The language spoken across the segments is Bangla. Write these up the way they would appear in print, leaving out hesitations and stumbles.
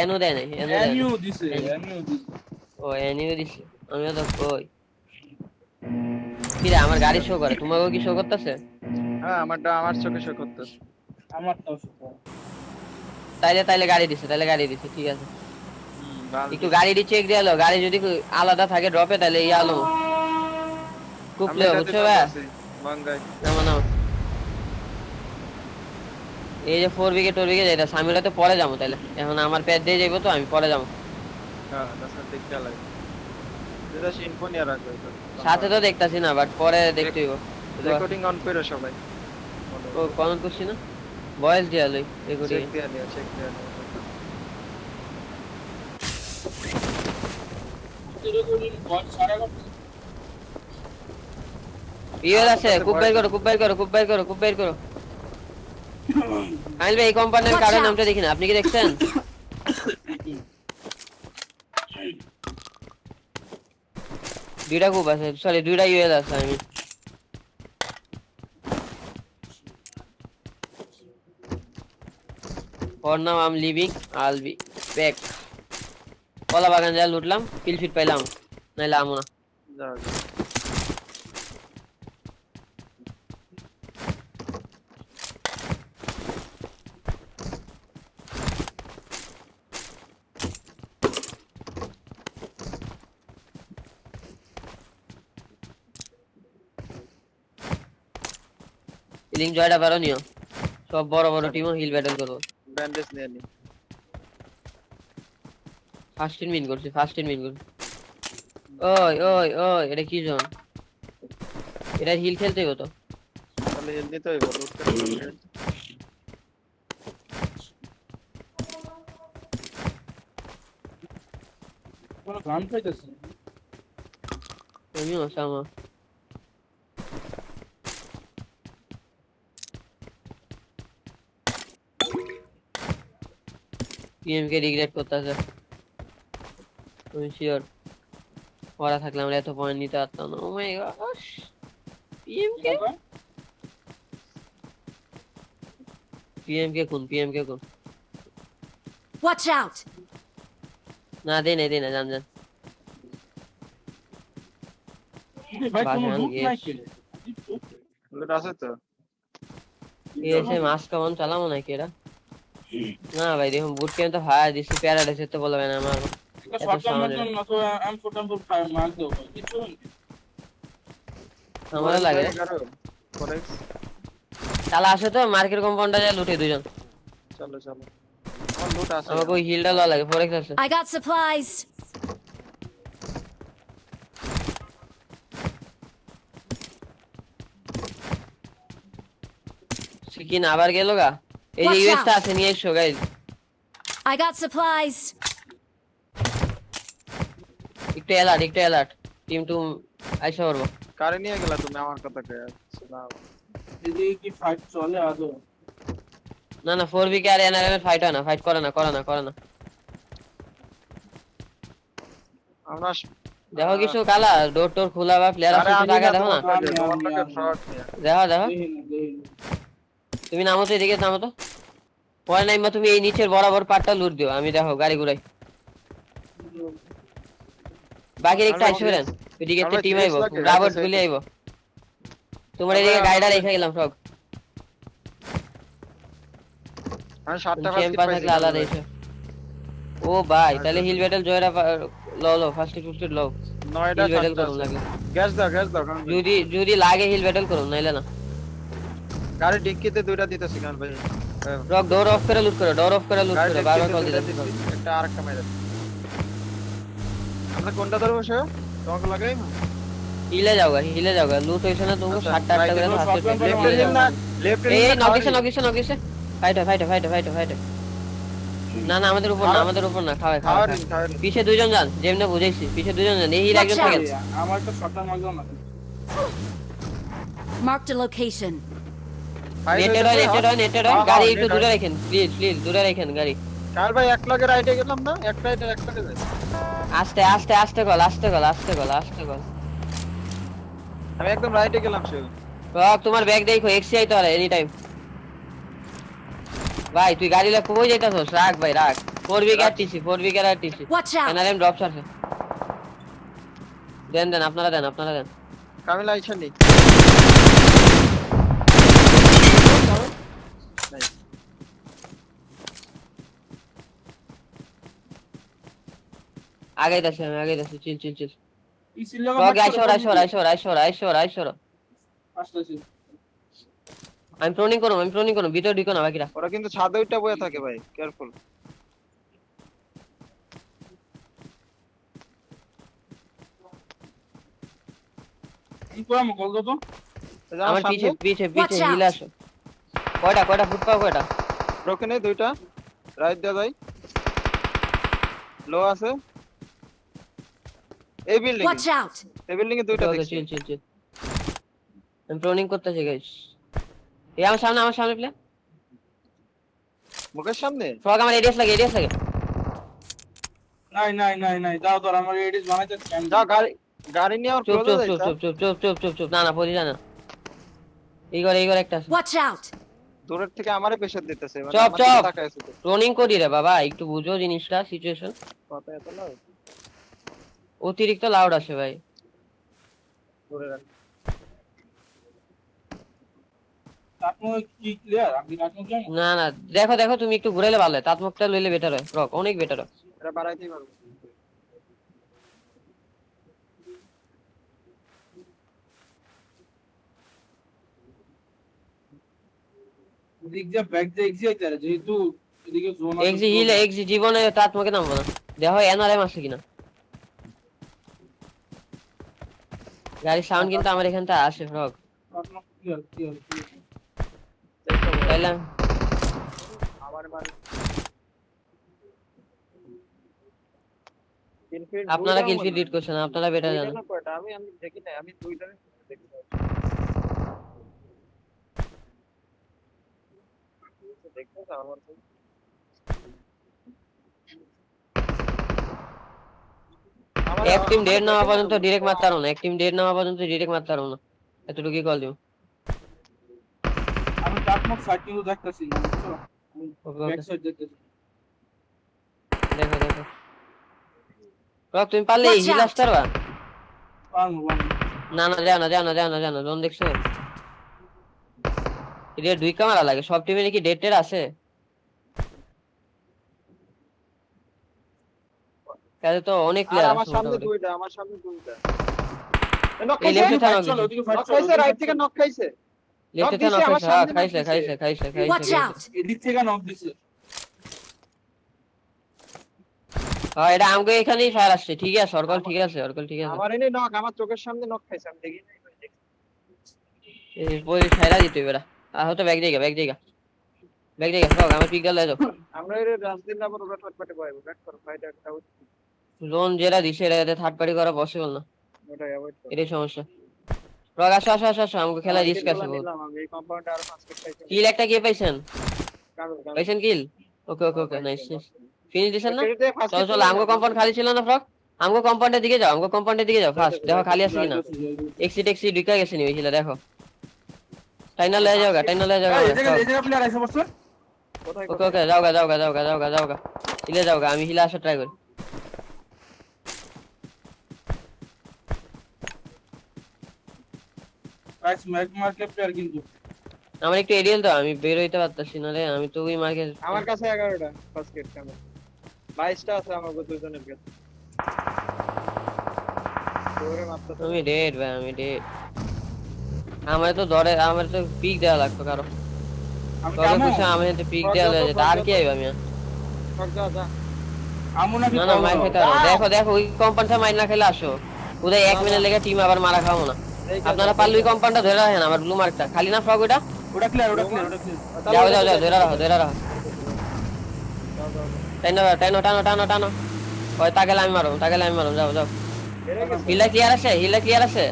এনও দেয় নাই, এনও দেয় নাই। এনিও দিছে, এনিও দিছে। ও এনইউ দিছে, আমিও তো কই কি রে আমার গাড়ি শো করে, তোমাকেও কি শো করতেছে? হ্যাঁ আমারটা আমার চোখে শো করতেছে। আমারটাও শুধু। তাইলে তাইলে গাড়ি দিছে, তাইলে গাড়ি দিছে, ঠিক আছে। ভাল একটু দিছে। গাড়িটি চেক দিয়ে আলো, গাড়ি যদি আলাদা থাকে ড্রপে তাহলে ইয়ে আলো আমি কুপলে, এটাতে বুঝছো ভাই? নামতেছি বাঙ্গাই। নামো নামো। এই যে 4 উইকেট 4 উইকেট এটা সামিরা তো পরে যাবো, তাইলে এখন আমার প্যাড দিয়ে যাইবো তো আমি পরে যাবো। হ্যাঁ তাছাড়া দেখতে লাগে যেটা ইনফো নিয়ে রাখবে তো। সাথে তো দেখতাছি না, বাট পরে দেখতে হইব। রেকর্ডিং অন করে সবাই। ও কমেন্ট করছি না, ভয়েস দিয়া লই রেকর্ডিং। চেক দিয়ে নিও, চেক দিয়ে নিও। রেকর্ডিং বল সারা করতে। ইয়েল আছে, খুব বাইর করো, খুব বাইর করো, খুব বাইর করো, খুব বাইর করো। আইল ভাই এই কোম্পানির Watch কার্ডের out! নামটা দেখি না, আপনি কি দেখছেন? দুইটা খুব আছে, সরি দুইটা ইউএল আছে। আমি for now I am living, আইল বি ব্যাক। কলা বাগান যা লুটলাম, কিল ফিট পাইলাম, নাইলে আমো না। যাও যাও। লিঙ্ক জয়টা পারো নিও, সব বড় বড় টিমও হিল ব্যাটল করবো। ব্যান্ডেজ নিয়ে নি। ফার্স্ট ইন মিন করছি, ফার্স্ট ইন মিন করছি। ওই ওই ওই এটা কি জোন? এটা হিল খেলতে হইব তো। তাহলে হেল নিতে হইব, লুট করে নিতে। কোনো গান পাইতেছে। আমিও সামা পিএম কে রিগ্রেট করতেছে, আমি শিওর। ওরা থাকলে আমরা এত পয়েন্ট নিতে পারতাম না। ও মাই গড, পিএম কে, পিএম কে কোন, পিএম কে কোন? Watch out! না দেই না, জান জান। ভাই কোনো বাসান লুট নাই গেস কে? লুট আছে তো। এসে মাস কামান চালামো নাকি এরা? না ভাই দেখুন বুট ক্যাম্প তো ফায়ার দিছি, প্যারাডাইস তো বলবে না আমার একটা এত শটগান সাউন্ড। মতন অথবা M4 ফায়ার মার দাও ভাই। কিছু না। আমারও লাগে। ফরেক্স তাহলে আসো তো মার্কেট কম্পাউন্ডে যা লুটে দুজন। চলো চলো। আমার লুট আছে। আমাকে ওই হিলটা লওয়া লাগে, ফরেক্স আছে। I got supplies. সিকিন আবার গেল গা। এই যে Watch ইউএসটা out! আছে, নিয়ে এসো গাইজ। I got supplies. একটু অ্যালার্ট, একটু অ্যালার্ট। টিম টু আইসা করবো। কারে নিয়ে গেলা তুমি আমার কথা কে? না এদিকে কি ফাইট চলে আদৌ? না না 4v কে আর এনআরএম এর ফাইট হয় না, ফাইট করে না, করে না, করে না। আমরা দেখো কিছু কালা ডোর টোর খোলা বা প্লেয়ার আছে, একটু টাকা দেখো না। তোমার লোকে ফ্রড নিয়ে। দেখো দেখো, দেখিনি, দেখিনি। তুমি নামো তো এদিকে, নামো তো। পরে নাইমা তুমি এই নিচের বরাবর পাটটা লুট দিও, আমি দেখো গাড়ি ঘুরাই। বাকি একটু আইসো করেন, ওইদিকে একটা টিম আইবো, রাবট গুলি আইবো। তোমার এদিকে গাড়িটা রেখে গেলাম সব। আমি 7টা ক্যাম্প বাস্কেট থাকলে আলাদা এসো। ও ভাই তাহলে হিল ব্যাটল জয়রা লো লো, ফার্স্ট টুস্টেড লো। 9টা হিল ব্যাটল 7টা করুন লাগে, গ্যাস দাও কারণ যদি যদি লাগে হিল ব্যাটল করুন, নাইলে না। গাড়ি ডিক্কিতে দুইটা দিতেছি কারণ ভাই। রক ডোর অফ করে লুট করো, ডোর অফ করে লুট গাড়ি করো, বারবার কল ডিক্কিতে দিতে। দিতেছি, একটা আরেকটা মেরে দাও। আমরা কোনটা ধরবো সে? তোমাকে লাগাই না? হিলে যাও গা, হিলে যাও গা, লুট হইছে না তুমি আচ্ছা, 7টা 8টা করে right এ ফার্স্ট shotgun লেফট করে হিলে যাও। না, লেফট এই নকিছে ফাইট। না না আমাদের উপর না, আমাদের উপর না, খাওয়াই খাওয়াই। খাওয়ার পিছে দুইজন যান, যেমনে বুঝাইছি, পিছে দুইজন যান, এই হিল একজন Watch out! থাকেন। আমার একটা শটগান মার দাও না। Marked a location. নেটেড হয়, গাড়ি একটু দূরে রাখেন, প্লিজ দূরে রাখেন গাড়ি। কার ভাই এক লগে রাইটে গেলাম না, এক রাইটে এক লগে যাই। আস্তে কল। আমি একদম রাইটে গেলাম সে। রক তোমার ব্যাগ দেখো, এক্সিআই তো আর এনি টাইম। ভাই তুই গাড়ি লা কই যাইতাছস? রাখ ভাই রাখ। 4 বিঘা টিসি 4 বিঘা টিসি Watch out! এনআরএম ড্রপ আছে দেন আপনারা দেন কামিল আইছেন নি আগাইতাছি চিল ইসির লগা ফ্রগ আইসর আসতেছি আমি প্রনিং করুম ভিতরে ঢুকো না বাকিরা ওরা কিন্তু ছাদে উঠটা বয়ে থাকে ভাই কেয়ারফুল কি করাম কল দাও তো আমার পিছে Watch out! হিল আসো কয়টা ফুট পাও কয়টা ব্রোকেন এই দুইটা রাইট দেয়া যায় লো আছে এই বিল্ডিং Watch out! এই বিল্ডিং এ দুইটা দেখছি চিল আমি প্রনিং করতেছি গাইস এই আমার সামনে প্লে মুখের সামনে ফ্রগ আমার এডিএস লাগে নাই দাও তোর আমার এডিস বানাইতে স্ক্যান যাও গাড়ি নিয়ে আর চুপ ক্লোজ যাইতা চুপ না পড়ি না এই ঘরে একটা আছে Watch out! দূরের থেকে আমারে প্রেসার দিতেছে মানে চপ, আমার দিকে চপ। তাকায় আছে তো প্রনিং করি রে বাবা একটু বুঝো জিনিসটা সিচুয়েশন কথা এত না অতিরিক্ত লাউড আসে ভাই দূরে রাখ আপনি কি ক্লিয়ার আমি রাখুন কেন না দেখো তুমি একটু ঘুরাইলে ভালো হয় তাতমুখটা লইলে বেটার হয় ফ্রগ অনেক বেটার হয় এটা বাড়াইতেই পারবো দিক যা ব্যাক যা এক্সিট আছে যেহেতু এদিকে জোন এক্সি জীবনে তাতমুখে নামবো না দেখো এনআরএম আছে কিনা গাড়ির সাউন্ড কিন্তু আমার এখানটা আসে ফ্রগ ক্লিয়ার দেখো তাইলে আমার বাড়ি কিলফিট আপনারা কিল ফিট রিড করছেন আপনারা বেটার জানেন আমি দেখি না আমি দুইটা দেখি দেখো আমার তো এক টিম ডেড না হওয়া পর্যন্ত ডাইরেক্ট মারতে পারো না এতটুকুই কল দিও আমি টাকমক সাইড কিন্তু দেখতেছি না বুঝছো ওকে ব্যাক সাইড দেখতেছি দেখো ফ্রগ তুমি পারলে Watch হিল out! আসতে পারবা পারবো না যাও না জোন দেখছো এটা দুই ক্যামেরা লাগে সব টিমে নাকি ডেটের আছে তাহলে তো অনেক আর প্লেয়ার আমার আছে সামনে মোটামুটি। দুইটা নক এই খাইছে লেফটে থাকো চলো ওদিকে ফাইট নক চলো খাইছে রাইট থেকে নক খাইছে লেফটে দিছে, থাকো আমার সামনে খাইছে knock Watch out! এদিক থেকে নক দিছে হ্যাঁ এটা আমগো এখানেই ফায়ার আসছে ঠিক আছে অর্কল ঠিক আছে আমার এনে নক আমার চোখের সামনে নক খাইছে আমি দেখি নাই ভাই দেখি এই বই ছাইরা দিতে এবারে হয়তো ব্যাগ জায়গা ফ্রগ আমার পিক গেল দাও আমরা এর রাজদিন আবার ওরা টটপটে বয়বো ব্যাক করো ফাইট একটা জোন যেটা দিছে এটাতে থার্ড পার্টি করা পসিবল না ওটাই অ্যাভয়েড করো এটাই সমস্যা ফ্রগ আসো আমগো খেলা রিস্ক আছে বহুত নিলাম আমি এই কম্পাউন্ডে আর 5 মিনিট খাইছি কিল একটা কে পাইছেন কামিল কিল ওকে নাইস ফিনিশ দিছেন না চলো আমগো কম্পাউন্ড খালি ছিল না ফ্রগ আমগো কম্পাউন্ডের দিকে যাও ফার্স্ট দেখো খালি আছে কিনা এক্সিট ঢুকা গেছে নি ওইগুলা দেখো টাইনা লয়ে যাওগা এই জায়গা প্লেয়ার আছে বসছো কোথায় ওকে যাওগা হিলে যাওগা আমি হিলে আসা ট্রাই করি গাইস ম্যাক মার্কেট প্লেয়ার কিন্তু আমার একটু এরিয়াল দাও আমি বের হইতে পারতাছি না রে আমি তো ওই মার্কে আমার কাছে 11টা ফার্স্ট গেট কামিল 22টা আছে আমার দুজনের কাছে ওরে মাত্র আমি ডেড ভাই আমার তো পিক দেওয়া লাগতো কারো আমি তবে কামো কিছু আমি তো পিক দেওয়া লাগে আর কি আইবা আমি সব যা আমু নাকি না মাই খেতে দেখো ওই কম্পাউন্ডটা মাইর না খেলে আসো উদয় 1 মিনিট লেগে টিম আবার মারা খাবো না আপনারা পারলে ওই কম্পাউন্ডটা ধরে রাখেন আমার ব্লু মার্কটা খালি না ফ্রগ ওটা ওটা ক্লিয়ার যাও ধরে রাখো টানো ওই তাকেলে আমি মারো যাও হিলা ক্লিয়ার আছে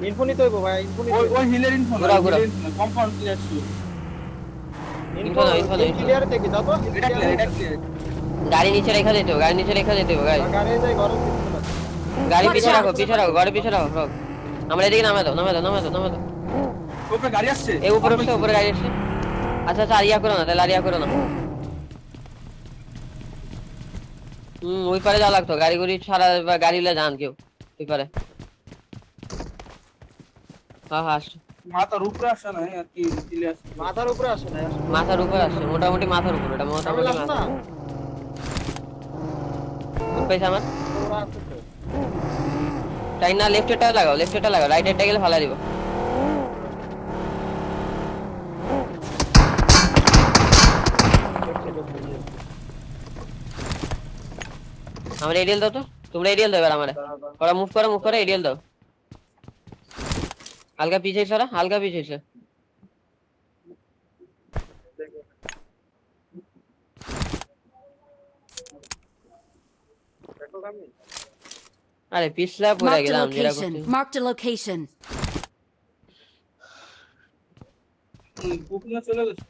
ইনফো নিতে হইবো ভাই ইনফো নিতে ওই হিলের ইনফো ঘুরাও। কম্পাউন্ড ক্লিয়ার ছিল info নাও। ক্লিয়ার থেকে দাও তো এটা ক্লিয়ার গাড়ি নিচে রেখে দিতে হবে গাড়ি গাড়ি যাই ঘরে গাড়ি পিছে রাখো গাড়ি পিছে রাখো ফ্রগ আমরা এদিকে নামে দাও ওপরে গাড়ি আসছে এই উপরে গাড়ি আসছে আচ্ছা আর ইয়া করো না তাহলে আর ইয়া করো না ওই পারে যাওয়া লাগতো, গাড়ি গুড়ি ছাড়া বা গাড়িলে যান কেউ ওই পারে। হ্যাঁ হ্যাঁ আসছে। মাথার উপরে আসে না আর কি দিলে আসে। মাথার উপরে আসে না মাথার উপরে আসছে, মোটামুটি মাথার উপর, এটা মোটামুটি কামিল আসে না মাথার। কোন পাইছে আমার? ওরা আছে তো তাই না, লেফটেরটা লাগাও, লেফটেরটা লাগাও, রাইটেরটা গেলে ফালা দিব। আমার এডিএল দাও তো, তোমরা এডিএল দাও এবার আমারে। ওরা মুভ করে এডিএল দাও। হালকা পিছিয়ে সরা, হালকা পিছিয়ে সর। দেখো কামিল আরে পিছলা পড়ে Marked a গেলাম যেটা location. করতে। Marked a location. কুপিনা চলে গেছে।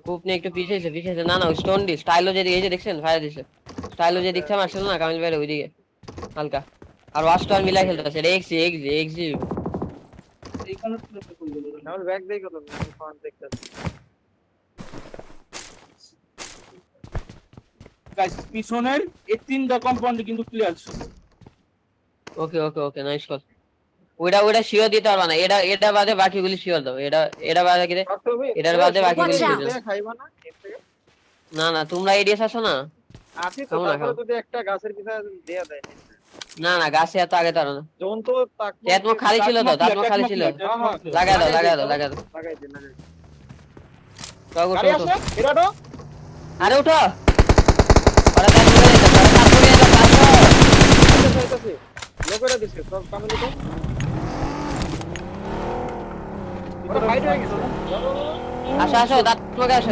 কূপ নিয়ে একটু পিছিয়েছে। না না, স্টোন দি স্টাইলো যেদিকে, এই যে দেখছেন ফায়ার দিছে, স্টাইলো যে দিকছে মারছিল না কামিল ভাইয়ের ওইদিকে হালকা। আর ওয়াশটা আর মিলাই খেলতেছে, এটা এক্সি। এইখানে তো একটা কই গেল। কামিল ব্যাগ দেই কত আমি ফ্রন্ট দেখতেছি গাইস পিছনের এই তিনটা কম্পাউন্ড কিন্তু ক্লিয়ার ছিল। Okay nice call. ওইটা শিওর দিতে পারবা না, এটা বাদে বাকিগুলি শিওর দাও। এটা বাদে কি এটার বাদে বাকিগুলি Watch শিওর out. দাও। খাইবা না এর থেকে না তোমরা এডিএস আসো না। আছি তো, খাবো না, তারপরে খাবো। যদি একটা গাছের পিছনে দেয়া দেয় না গাছে এত আগে তারো না। যখন তো তেতমো খালি ছিল তো, তেতমো খালি ছিল। লাগাই দাও। লাগাই দিন গাড়ি আসে এরাডো আরে উঠো, ওরা তার পড়ে যেতে, ওরা তার পড়ে যেতে, আসো। যাইতাছে লোকেরা দিছে তো কামিল তো ওরা ফাইট হয়ে গেছে আসো দাঁত তোমাকে আসো।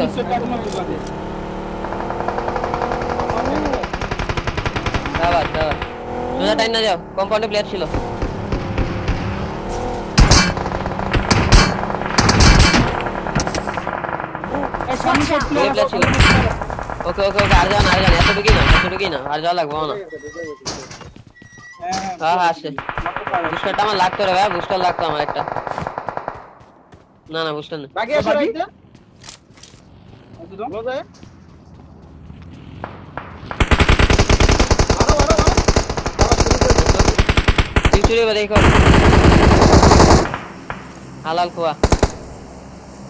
দাবাত সোজা টাইম না যাও, কম্পাউন্ডে প্লেয়ার ছিল। প্লেয়ার ছিল। ওকে আর যাও না, এতটুকুই না, আর যাওয়া লাগবে না। হ্যাঁ আসছে। বুস্টারটা আমার লাগতো রে ভাই, বুস্টার লাগতো আমার একটা। না বুস্টার না। বাকি আসে রাইতে লোজে আরো পিছুড়ি দেখো, হালাল খোয়া।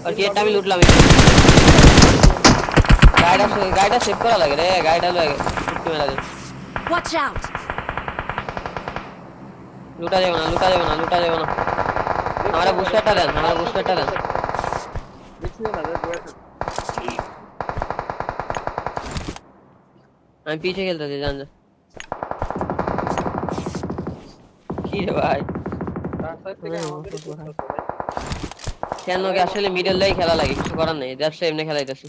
আর কি এটা আমি লুটলাম। গাড়িটা সেভ করা লাগে রে, গাড়িটা লাগে ছুটতে মেলা যায়। Watch out. লুটা যাবে না। আমরা বুস্টারটা দেন। দেখছি না আমি পিছে খেলতেছি, জান কি রে ভাই, তার সাইড থেকে আমাদের কেন আসলে মিডল লাই খেলা লাগে, কিছু করার নেই, দ্যাটস এমনি খেলাইতেছি।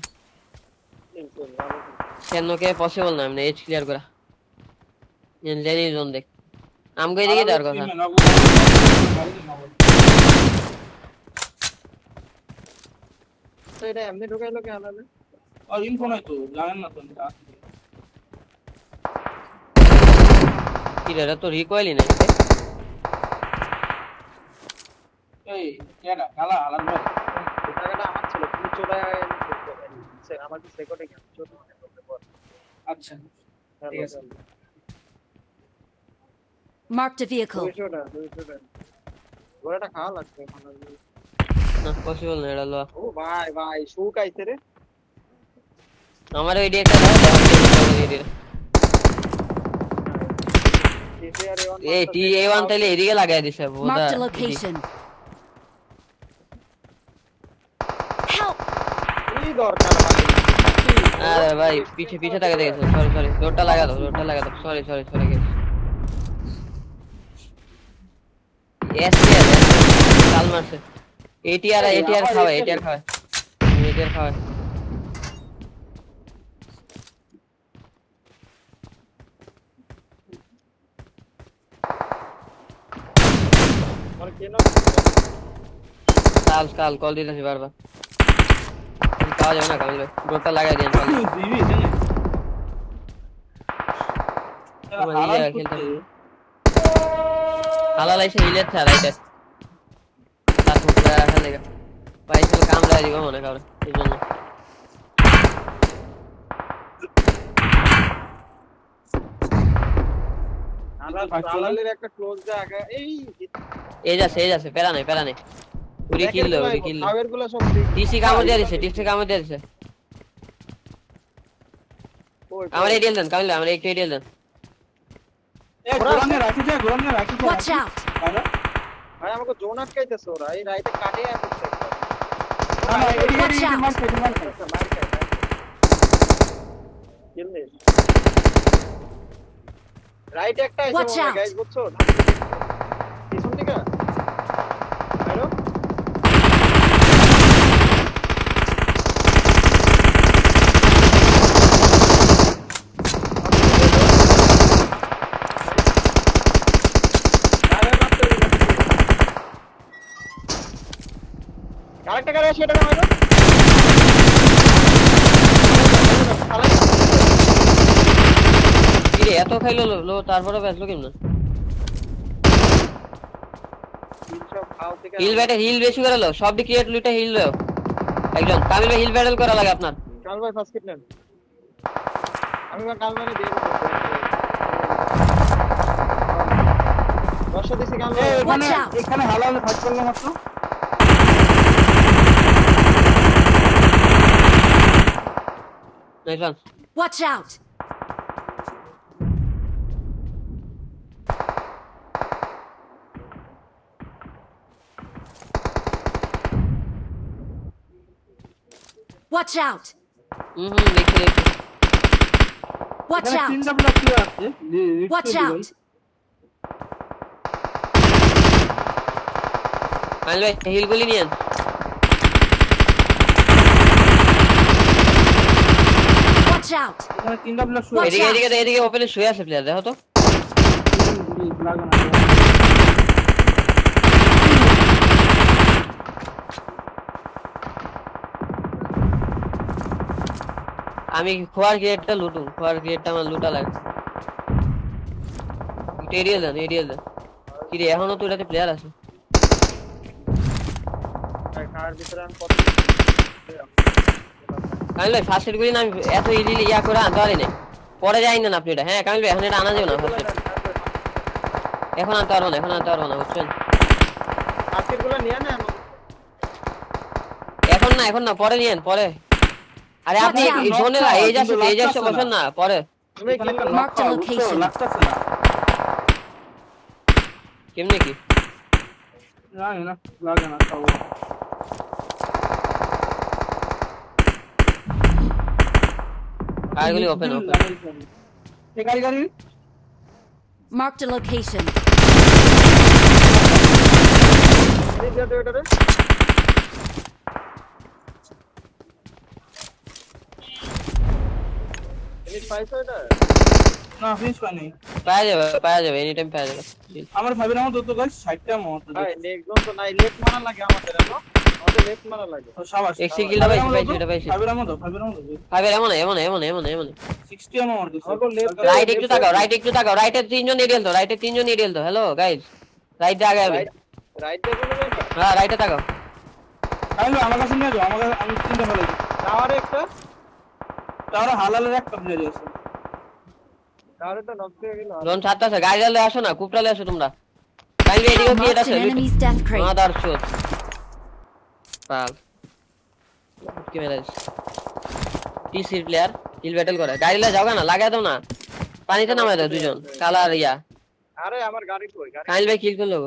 কেনকে পসিবল না এমনি এজ ক্লিয়ার করা। জানি জোন দেখ আমগো এদিকে যাওয়ার কথা। তো এটা এমনি ঢুকাইলো কে আলাদা আর ইনফো নাই তো, জানেন না তো। কি রে, তো রিকয়েলই নাই। এই কেডা কালা আলার ভাই এই জায়গাটা আমার ছিল তুমি চলে স্যার আমার কি সেকন্ডে গেল চলে মনে করতে পার আচ্ছা ঠিক আছে। Marked a vehicle. দুইশোটা ওরাটা খাওয়া লাগবে এখন না পসিবল না এটা লো। ও ভাই শুক আইছে রে আমার ওই ডিএটা দাও, এই টি-A1 তাইলে এদিকে লাগাই দিছে বোধা। Marked a location. Help. কি দরকার আরে ভাই পিছে তাকে দেখেছো, সরি রোডটা লাগা দাও, সরি গেস। এসটিআর কাল মারছে। এটিআর খাওয়া। আর কেন কাল কল দিতেছি বারবার, পাওয়া যাবে না কামিল ভাই, রোডটা লাগাই দেন। দিবি জানি তোমার ইয়ে খেলতে হালাল আইসে হিলের ছাড়া এটা তার ফুটে রাখা লেগে পাইছিল কাম লাগে দিব মনে করে এই জন্য। আমরা দালালের একটা ক্লোজ জায়গা এই এই যাচ্ছে পেরা নাই উড়ি কিল খাওয়ার গুলো সব টিসি কামড় দিয়ে দিছে আমার এডিএল দেন কামিল ভাই, আমার একটু এডিএল দেন। গোলামে রাখি যায় Watch out! আরে ভাই আমাকে জোন আটকাইতেছে ওরা এই রাইতে কাটে আসছে Watch out! মার খায় কিল দে রাইট একটা Watch আছে out! গাইস বুঝছো পিছন থেকে হ্যালো আরেকটা গাড়ি আছে এটা নামাইলো কি রে এত খাইলো লো তারপরে বেচলো কেমন? হিল বেশি করে লো, সব দিকে ক্রিয়েট লুটে হিল লো একজন। কামিল ভাই হিল ব্যাটল করা লাগে আপনার। কাল ভাই ফার্স্ট কিট নেন আমি কাল ভাই দিয়ে দেব 10 দিছি কাল ভাই Watch out! এখানে হালাল ফাইট করলাম মাত্র। Nice one. Watch out! Watch out! দেখছি Watch এখানে out! তিনটা প্লেয়ার কি আছে? Watch out! কামিল ভাই হিল গুলি নিয়েন। Watch out! এখানে তিনটা প্লেয়ার শুয়ে Watch এদিকে out! এদিকে ওপেনে শুয়ে আছে প্লেয়ার, দেখো তো। লাগে না। আমি খোয়ার গ্রেডটা আমার লুটা লাগে। এরিয়াল দেন কি রে এখনো তো এটাতে প্লেয়ার আছে। ভাই কার ভিতরে আমি কত কামিল ভাই ফার্স্ট এড গুলি না আমি এত ইজিলি ইয়া করে আনতে পারি না, পরে যাই না আপনি এটা। হ্যাঁ কামিল ভাই এখন এটা আনা যাবে না ফার্স্ট এড, এখন আনতে পারবো না বুঝছেন। আজকের গুলো নিয়ে না এখন না পরে নিয়েন পরে। আরে আপনি Watch out! জোনে এই যাচ্ছে বসেন না পরে। তুমি এখানে কিল একটা Mark the লক পাও, location. লাগতাছে না। কেমনে কি জানি না, লাগে না তাও। কারগুলি ওপেন এই গাড়ি Marked a location. এই যে এটা রে এই পাইছো এটা না ফিনিশ পাইনি। পাওয়া যাবে এনি টাইম পাওয়া যাবে। আমার ভাবির আমার দুটো গাছ 60টা মত। ভাই নেক্সট জন তো নাই লেফট মারা লাগে আমাদের না আমাদের লেফট মারা লাগে ও শাবাশ। এক্সি কিলটা পাইছি এটা পাইছি। ভাবির আমার দাও। ভাই এমন 60 আমার দিছে। আমাকে লেফট রাইট একটু তাকাও রাইটে তিনজন এরিয়াল তো হ্যালো গাইস রাইট আগে হবে। রাইট দিয়ে বলবে হ্যাঁ রাইটে তাকাও। তাহলে আমার কাছে নিয়ে যাও, আমি তিনটা ফেলে দিই। টাওয়ার একটা তার হালালের একটা প্লেয়ার আছে। টাওয়ারটা নক হয়ে গেল লোন ছাড়তে আছে, গাড়ি চালে আসো না, কুপটালে আসো তোমরা। কাইলে এদিকে কি Marked আছে an enemy's death crate. মাদার শট পাল কি মেরেছ টিসি প্লেয়ার হিল ব্যাটল করে। গাড়িলে যাও না, লাগাই দাও না, পানিতে নামাই দাও দুজন কালার ইয়া। আরে আমার গাড়ি কই গাড়ি কাইল ভাই কিল করলো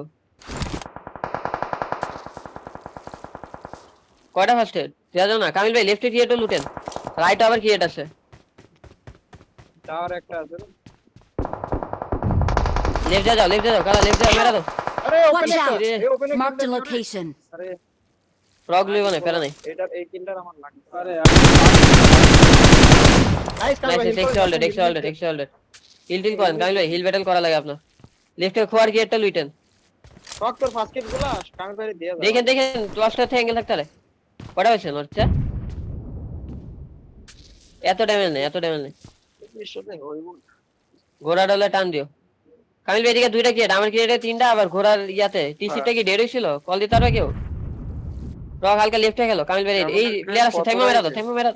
কয়টা ফার্স্ট এড যাও না। কামিল ভাই লেফটে ক্রিয়েট লুটেন, রাইট আবার ক্রিয়েট আছে। টাওয়ার একটা আছে লেফট যাও কালা লেফট যাও মেরা দাও। আরে Watch ওপেন out! এই ওপেন Marked a location. আরে প্রগ লিবো না পেরা নাই। এটা এই কিলটা আমার লাগে আরে নাইস কাল নাইস টেক্সট হোল্ডার হিল টিল করেন কামিল ভাই, হিল ব্যাটল করা লাগে আপনার। লেফটে খোয়ার ক্রিয়েটটা লুটেন। টক তোর ফার্স্ট কিট গুলো কামের বাইরে দিয়ে দাও দেখেন ক্লাসটা অ্যাঙ্গেল থাকতে পারে। কটা হয়েছে হচ্ছে এত ড্যামেজ নেই নিশ্চয় হইব ঘোড়া ডলে টান দিও। কামিল ভাই এদিকে দুইটা ক্রিয়েট, আমার ক্রিয়েটে তিনটা, আবার ঘোড়ার ইয়াতে টিসিটা কি ডেড হইছিল, কল দিতে পারবে কেউ? রক হালকা লেফটে গেল কামিল ভাই, এই প্লেয়ার আছে থেমো মেরা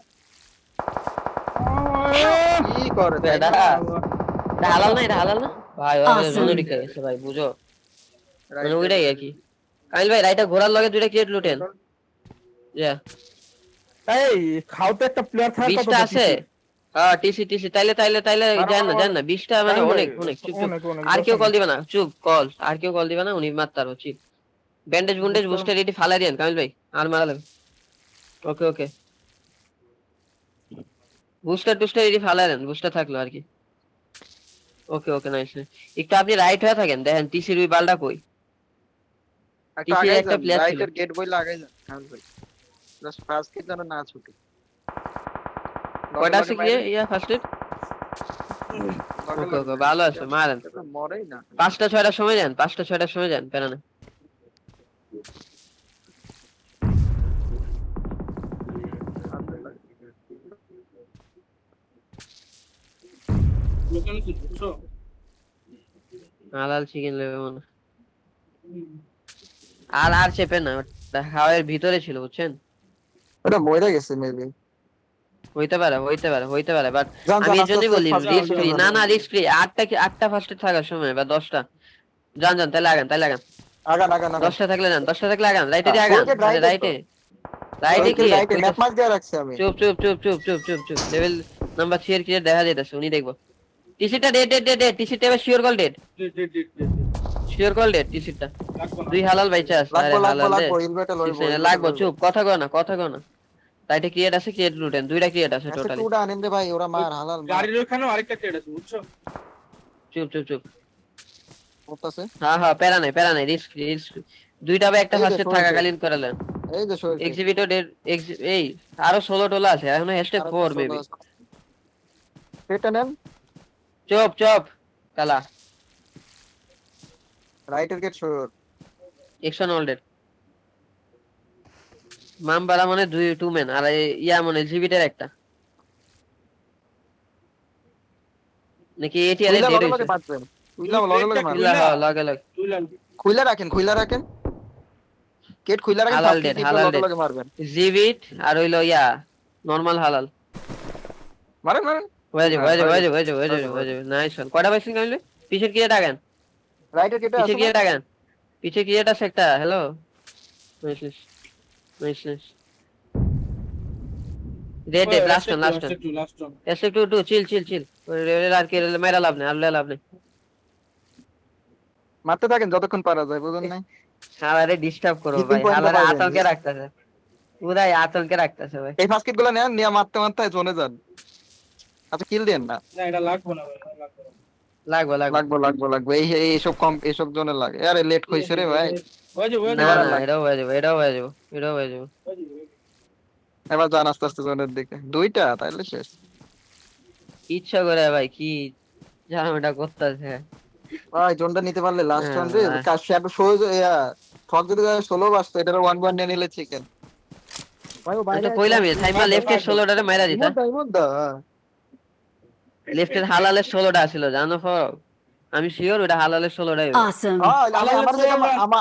কি করে এটা হালাল না ভাই ওরা Awesome. জন্য ঢুকে গেছে ভাই বুঝো মানে Right ওইটাই আর কি কাইল ভাই রাইটা ঘোরার লগে দুইটা ক্রিয়েট লুটেন যা এই খাওতে একটা প্লেয়ার থাকা 20টা আছে হ্যাঁ টিসি টিসি তাইলে তাইলে তাইলে যান না যান না 20টা মানে অনেক অনেক চুপ চুপ আর কেউ কল দিবে না চুপ কল আর কেউ কল দিবে না উনি মারতার উচিত ব্যান্ডেজ বুন্ডেজ বুস্টার এটি ফালা দেন কামিল ভাই আর মারা লাগবে ওকে ওকে বুস্টার টুস্টার এটি ফালা দেন বুস্টার থাকলো আর কি ওকে ওকে নাইস একটু আপনি রাইট হয়ে থাকেন দেখেন টিসির ওই বালটা কই একটা TC আগে একটা player ছিল। রাইটের গেট বইলে আগে যান কামিল ভাই জাস্ট ফার্স্ট কিট যেন না ছুটে কয়টা আছে কি ইয়া ফার্স্ট এড ওকে ওকে ভালো আছে মারেন মরেই না 5টা 6টার সময় যান 5টা 6টার সময় যান প্যারা না লোকাল কি বুঝছো হালাল চিকেন লেবে মনে আর আর চেপে না ওটা হাওয়ার ভিতরে ছিল বুঝছেন ওটা মরে গেছে মেবি হইতে পারে হইতে পারে হইতে পারে বাট যান, আমি যান, এই জন্যই আস্তে বলি আস্তে রিস্ক ফ্রি যান, না যান। না রিস্ক ফ্রি 8টা ফার্স্টে থাকার সময় বা 10টা যান যান তাহলে আগান তাহলে আগান আগান আগান আগান 10টা থাকলে যান 10টা থাকলে আগান রাইটে দিয়ে আগান ওকে, right এ রাইটে তো। রাইটে ওইকে কি রাইটে ম্যাপ মার্ক দিয়ে রাখছি আমি চুপ চুপ চুপ চুপ চুপ চুপ চুপ লেভেল নাম্বার 3 এর ক্লিয়ার দেখা যাইতাছে উনি দেখবো টিসিটা ডেড ডেড ডেড ডেড টিসিটা এবার sure call dead sure call dead টিসিটা দুই হালাল বাইচা আছে আরে লাগবো হালাল দে লাগবো ইনভার্টার লইবো লাগবো চুপ কথা কও না কথা কও না রাইটে ক্রিয়েট আছে ক্রিয়েট লুটেন দুইটা ক্রিয়েট আছে আচ্ছা টোটালি টুডা আনেন রে ভাই ওরা মার হালাল গাড়ির ওখানেও আরেকটা ট্রেড আছে বুঝছো চুপ চুপ চুপ করতেছে হ্যাঁ হ্যাঁ প্যারা নাই রিস্ক রিস্ক দুইটা বা একটা এই যে ফার্স্টে শোন, থাকাকালীন করালেন এই যে শরীর এক্সিবিটর এই আরো 16 টোলা আছে এখনো হ্যাশট্যাগ 4 বেবি এটা নেন চুপ চুপ কালা রাইটের গেট শোর এক্সন অলডেড মামবারা মানে টু মেন আর ইয়া মানে জিবিটের একটা নাকি এটি আরে লগে ডেড লগে হইছে মারবেন কুইলা লগে লগে মারবেন লগে লগে তুই লাল খুইলা রাখেন গেট খুইলা রাখেন হালাল ফার্স্ট dead, কিট হালাল লগে dead। লগে মারবেন জিবিট আর হইলো ইয়া নরমাল হালাল মারেন মারেন হয়ে যাবে নাইস ওয়ান কয়টা পাইছেন কামিল পিছে কি ডাগান রাইটের গেটে পিছে আছে কি ডাগান পিছে কি এটা একটা hello nice nice nice dead dead last one last one এসে টু চিল আর কি মেরা লাভ নেই আর লাভ নেই মারতে থাকেন যতক্ষণ পারা যায় বুঝুন নাই আরে ডিস্টার্ব করো Hitting ভাই point আরে পাবেন। আতঙ্কে রাখতেছে পুরাই আতঙ্কে রাখতেছে ভাই এই ফার্স্ট কিট গুলো নেন নিয়ে মারতে মারতে জোনে যান আচ্ছা কিল দেন না না এটা লাগবে না ভাই লাগবে না লাগবো লাগবো এইসব কম এইসব জোনে লাগে আরে লেট কইছে রে ভাই ওই যে না না এটাও হয়ে যাবে এবার যান আস্তে আস্তে জোনের দিকে দুইটা তাইলে শেষ ইচ্ছা করে ভাই কি জানাটা করতেছে ভাই জোনটা নিতে পারলে লাস্ট হ্যাঁ, রান রে ভাই। কাজ শ্যাডো শো ঠক যদি 16 বাসতো এটার 1 নিয়ে নিলে চিকেন ভাই ও আমি তো কইলামই সাইমা লেফটের 16টারে মাইরা দিতা ইমোদা লেফটের হালালের 16টা ছিল জানো ফরক আমি শিওর ওটা হালালের 16টাই Awesome. আমার